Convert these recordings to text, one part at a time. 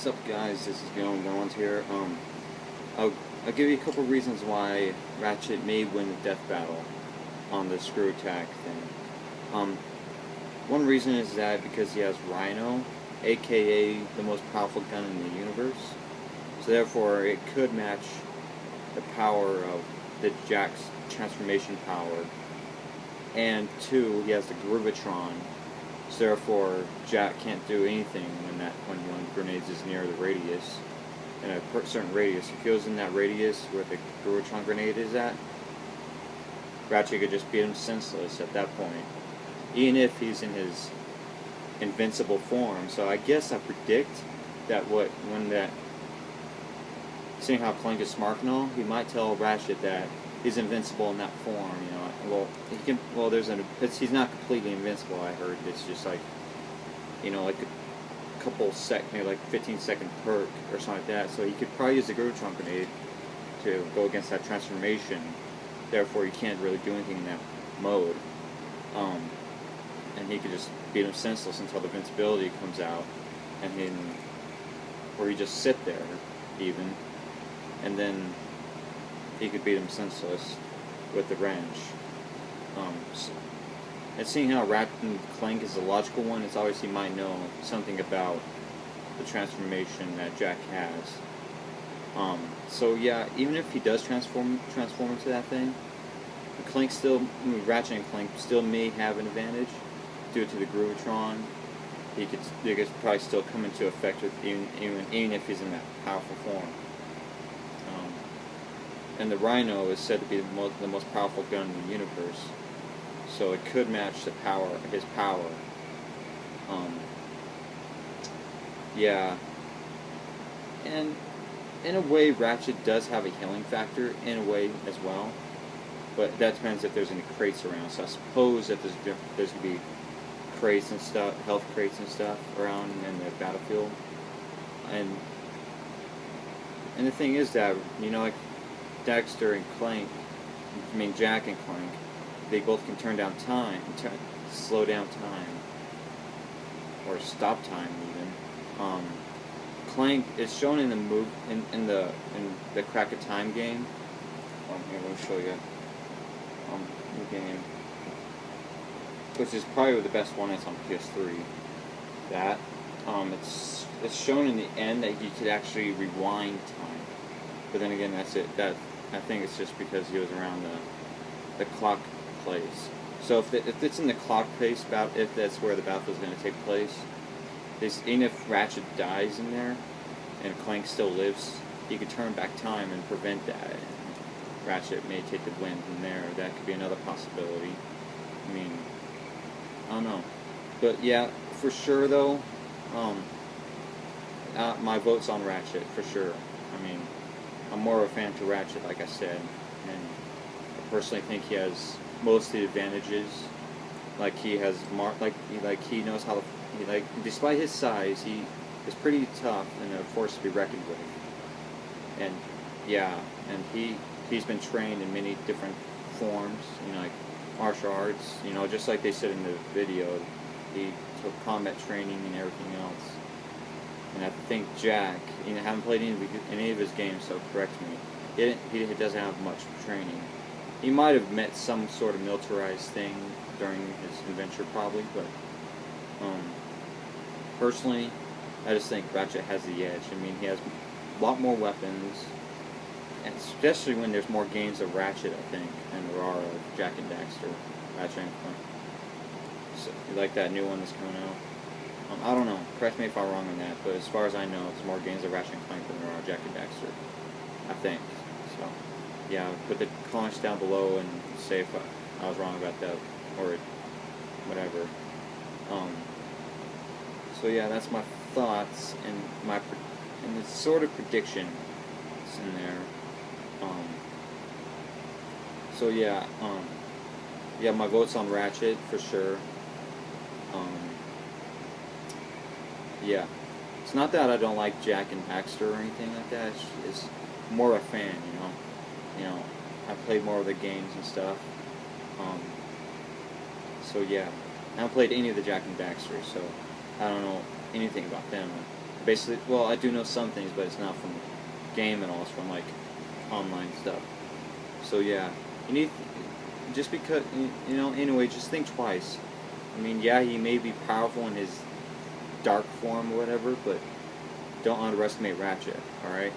What's up, guys? This is Going here. I'll, I'll give you a couple reasons why Ratchet may win the death battle on the screw attack thing. One reason is that because he has Rhino, aka the most powerful gun in the universe, so therefore it could match the power of the Jack's transformation power. And two, he has the Groovatron, so therefore Jack can't do anything when one grenade is near the radius, in a certain radius. If he goes in that radius where the Groovatron grenade is at, Ratchet could just beat him senseless at that point, even if he's in his invincible form. So I guess I predict that seeing how Clank is smart and all, he might tell Ratchet that he's invincible in that form. You know, well he can. Well, he's not completely invincible. I heard it's just like, you know, like a couple maybe like 15-second perk or something like that. So he could probably use the Groovatron grenade to go against that transformation. Therefore, you can't really do anything in that mode. And he could just beat him senseless until the invincibility comes out, and then, or he just sit there, even, and then he could beat him senseless with the wrench. And seeing how Ratchet and Clank is the logical one, it's obvious he might know something about the transformation that Jack has. So yeah, even if he does transform into that thing, Ratchet and Clank still may have an advantage due to the Groovatron. He could probably still come into effect with even if he's in that powerful form. And the Rhino is said to be the most powerful gun in the universe, so it could match his power. Yeah, and in a way, Ratchet does have a healing factor in a way as well, but that depends if there's any crates around. So I suppose that there's gonna be crates and stuff, health crates and stuff around in the battlefield, and the thing is that, you know, like daxter and Jack and Clank, they both can slow down time, or stop time even. Clank is shown in the Crack of Time game. Here, let me show you. The game, which is probably the best one. It's on PS3. It's shown in the end that you could actually rewind time, but then again, that's it. I think it's just because he was around the clock place. So if it's in the clock place, if that's where the battle is going to take place, even if Ratchet dies in there and Clank still lives, he could turn back time and prevent that. Ratchet may take the win from there. That could be another possibility. I mean, I don't know. But yeah, for sure though, my vote's on Ratchet, for sure. I mean, I'm more of a fan to Ratchet, like I said, and I personally think he has most of the advantages. Like he has he knows how to, despite his size, he is pretty tough and a force to be reckoned with. And yeah, and he's been trained in many different forms, you know, like martial arts, you know, just like they said in the video, he took combat training and everything else. And I think Jack, you know, I haven't played any of his games, so correct me, he doesn't have much training. He might have met some sort of militarized thing during his adventure, probably, but personally, I just think Ratchet has the edge. I mean, he has a lot more weapons, and especially when there's more games of Ratchet, I think, than there are of Jack and Daxter, Ratchet and Clank. So, like that new one that's coming out. I don't know, correct me if I'm wrong on that, but as far as I know, there's more games of Ratchet and Clank than there are Jack and Daxter, I think. So, yeah, put the comments down below and say if I was wrong about that, or whatever. So yeah, that's my thoughts and the sort of prediction that's in there. So yeah, yeah, my vote's on Ratchet for sure. Yeah, it's not that I don't like Jack and Daxter or anything like that. It's more a fan, you know. You know, I played more of the games and stuff. So yeah, I haven't played any of the Jack and Daxter, so I don't know anything about them. Basically, well, I do know some things, but it's not from game and all. It's from like online stuff. So yeah, you need just because you know. Anyway, just think twice. I mean, yeah, he may be powerful in his dark form or whatever, but don't underestimate Ratchet. All right.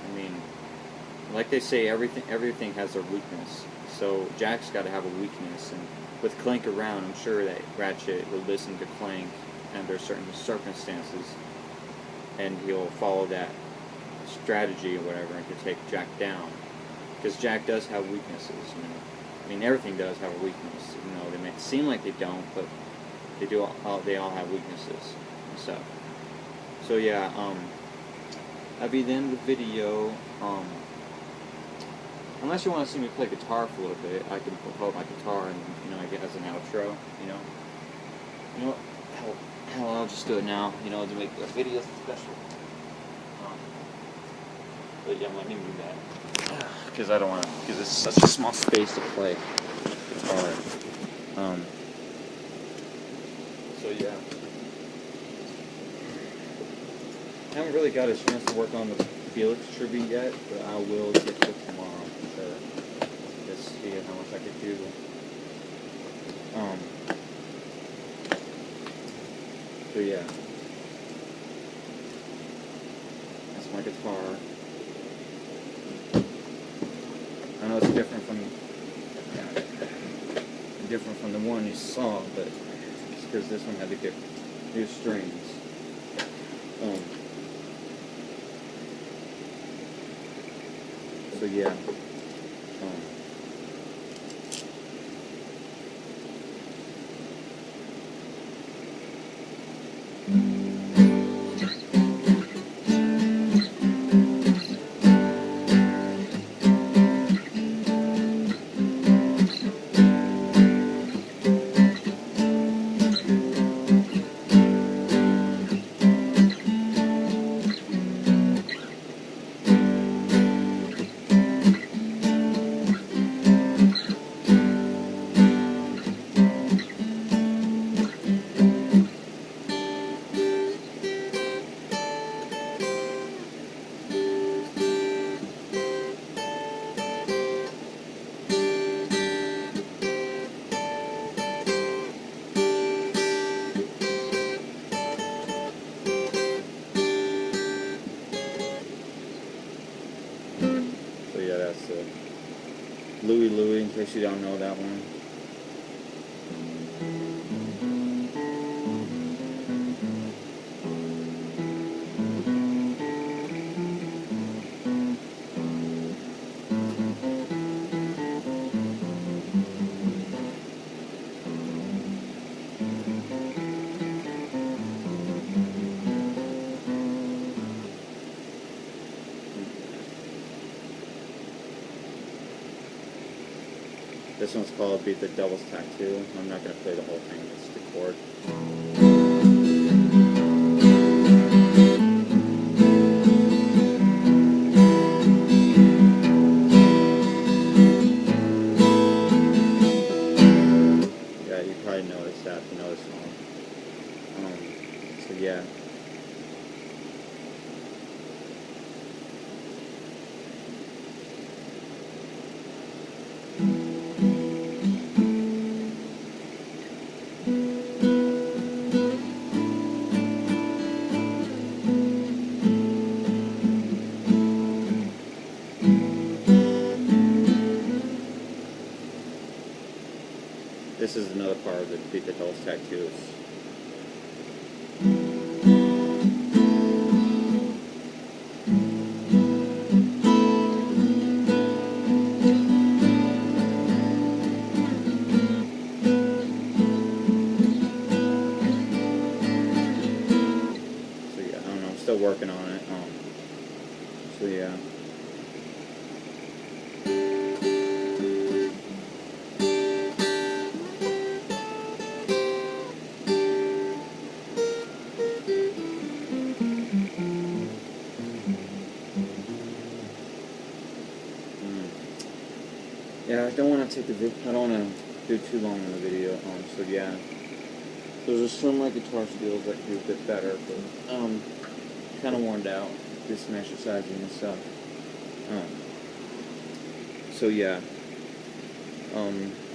I mean, like they say, everything has their weakness. So Jack's got to have a weakness, and with Clank around, I'm sure that Ratchet will listen to Clank under certain circumstances, and he'll follow that strategy or whatever, and to take Jack down. Because Jack does have weaknesses, you know. I mean, everything does have a weakness. You know, they may seem like they don't, but they do. They all have weaknesses and stuff. So yeah, that'll be the end of the video. Unless you want to see me play guitar for a little bit, I can pull out my guitar and, you know, I get as an outro, you know. You know what? Hell, I'll just do it now, you know, to make the video special. But yeah, let me do that. Because I don't want to, because it's such a small space to play guitar. So yeah. I haven't really got a chance to work on the Felix tribute yet, but I will get to it tomorrow. Just see how much I could do. So yeah, that's my guitar. I know it's different from the one you saw, but it's because this one had to get new strings. So yeah. So yeah, that's Louie Louie, in case you don't know that one. This one's called Beat the Devil's Tattoo. I'm not going to play the whole thing, it's the chord. Yeah, you probably noticed that if you know this song. So yeah. This is another part of the Beat the Devil's Tattoos. So yeah, I don't know, I'm still working on it. So yeah. Yeah, I don't want to take the I don't want to do too long in the video. So yeah, those are some of my guitar skills that could do a bit better. But kind of worn out. Did some exercising and stuff. So yeah.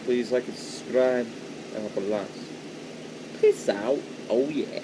Please like and subscribe. That help a lot. Peace out. Oh yeah.